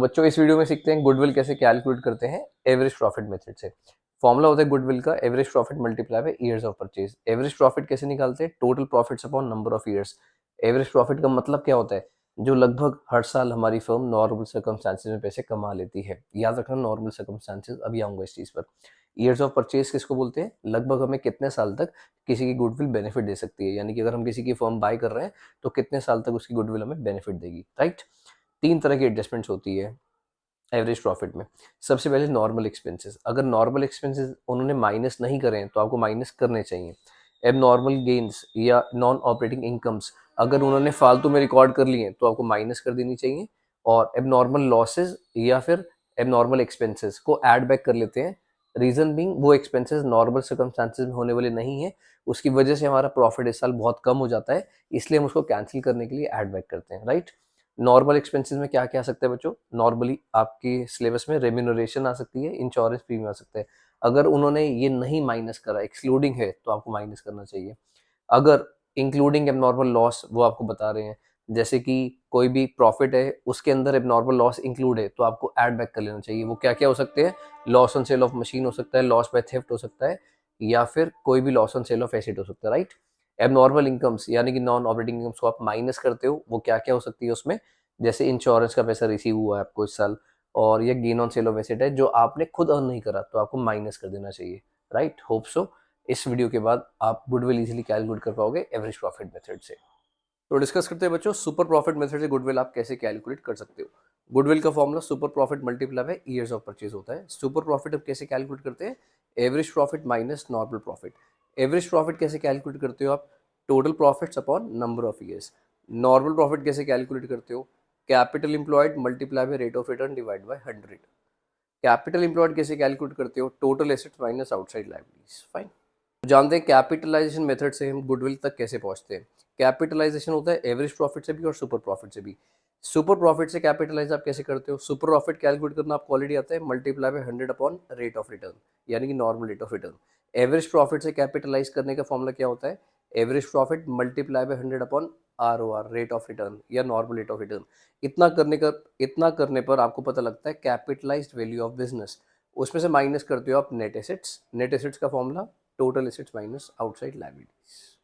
बच्चों इस वीडियो में सीखते हैं गुडविल कैसे कैलकुलेट करते हैं एवरेज प्रॉफिट मेथड से। फॉर्मूला होता है गुडविल का average profit multiply by years of purchase. Average profit कैसे निकालते हैं? Total profits upon number of years. Average profit का मतलब क्या होता है? जो लगभग हर साल हमारी फर्म नॉर्मल सर्कमस्टांसेस में पैसे कमा लेती है। याद रखना नॉर्मल सर्कमस्टांसेस, अभी आऊंगा इस चीज पर। ईयर्स ऑफ परचेज किसको बोलते हैं? लगभग हमें कितने साल तक किसी की गुडविल बेनिफिट दे सकती है, यानी कि अगर हम किसी की फर्म बाय कर रहे हैं तो कितने साल तक उसकी गुडविल हमें बेनिफिट देगी, राइट। तीन तरह की एडजस्टमेंट्स होती है एवरेज प्रॉफिट में। सबसे पहले नॉर्मल एक्सपेंसेस। अगर नॉर्मल एक्सपेंसेस उन्होंने माइनस नहीं करे हैं तो आपको माइनस करने चाहिए। एब नॉर्मल गेन्स या नॉन ऑपरेटिंग इनकम्स, अगर उन्होंने फालतू में रिकॉर्ड कर लिए हैं तो आपको माइनस कर देनी चाहिए। और एब नॉर्मल लॉसेज या फिर एब नॉर्मल एक्सपेंसेस को ऐड बैक कर लेते हैं। रीजन बीइंग वो एक्सपेंसेस नॉर्मल सर्कमस्टांसेस में होने वाले नहीं है, उसकी वजह से हमारा प्रॉफिट इस साल बहुत कम हो जाता है, इसलिए हम उसको कैंसिल करने के लिए ऐड बैक करते हैं, राइट। नॉर्मल एक्सपेंसेस में क्या क्या आ सकता है बच्चों? नॉर्मली आपकी सिलेबस में रेम्यूनरेशन आ सकती है, इंश्योरेंस प्रीमियम आ सकता है। अगर उन्होंने ये नहीं माइनस करा, एक्सक्लूडिंग है, तो आपको माइनस करना चाहिए। अगर इंक्लूडिंग एबनॉर्मल लॉस वो आपको बता रहे हैं, जैसे कि कोई भी प्रॉफिट है उसके अंदर एबनॉर्मल लॉस इंक्लूड है, तो आपको ऐड बैक कर लेना चाहिए। वो क्या क्या हो सकते हैं? Loss on sale of machine हो सकता है, लॉस बाय थेफ्ट हो सकता है, या फिर कोई भी loss on sale of asset हो सकता है, राइट। एबनॉर्मल इनकम्स यानी कि नॉन ऑपरेटिंग इनकम्स को आप माइनस करते हो, वो क्या क्या हो सकती है उसमें? जैसे इंश्योरेंस का पैसा रिसीव हुआ है आपको इस साल, और ये gain on sale of asset है जो आपने खुद अर्न नहीं करा, तो आपको माइनस कर देना चाहिए, राइट। होप सो इस वीडियो के बाद आप गुडविल इजीली कैलकुलेट कर पाओगे एवरेज प्रॉफिट मेथड से। तो डिस्कस करते हैं बच्चों सुपर प्रॉफिट मेथड से गुडविल आप कैसे कैलकुलेट कर सकते हो। गुडविल का formula super profit multiply by years of purchase होता है। सुपर प्रॉफिट अब कैसे कैलकुलेट करते हैं? Average profit minus normal profit. Average profit कैसे कैलकुलेट करते हो आप? Total profits upon number of years. Normal profit कैसे कैलकुलेट करते हो? Capital employed multiply by rate of return divide by 100। Capital employed कैसे कैलकुलेट करते हो? Total assets minus outside liabilities, fine. जानते हैं कैपिटलाइजेशन मेथड से हम गुडविल तक कैसे पहुंचते हैं। कैपिटलाइजेशन होता है एवरेज प्रॉफिट से भी और सुपर प्रॉफिट से भी। सुपर प्रॉफिट से कैपिटलाइज आप कैसे करते हो? सुपर प्रॉफिट कैलकुलेट करना आपको ऑलरेडी आता है, multiply by 100 upon rate of return, यानी कि normal rate of return. Average profit से कैपिटलाइज करने का फॉर्मूला क्या होता है? Average profit multiply by 100 upon ROR, rate of return या नॉर्मल रेट ऑफ रिटर्न। इतना करने पर आपको पता लगता है कैपिटलाइज्ड वैल्यू ऑफ बिजनेस। उसमें से माइनस करते हो आप नेट एसेट्स। नेट एसेट्स का formula total assets minus outside liabilities.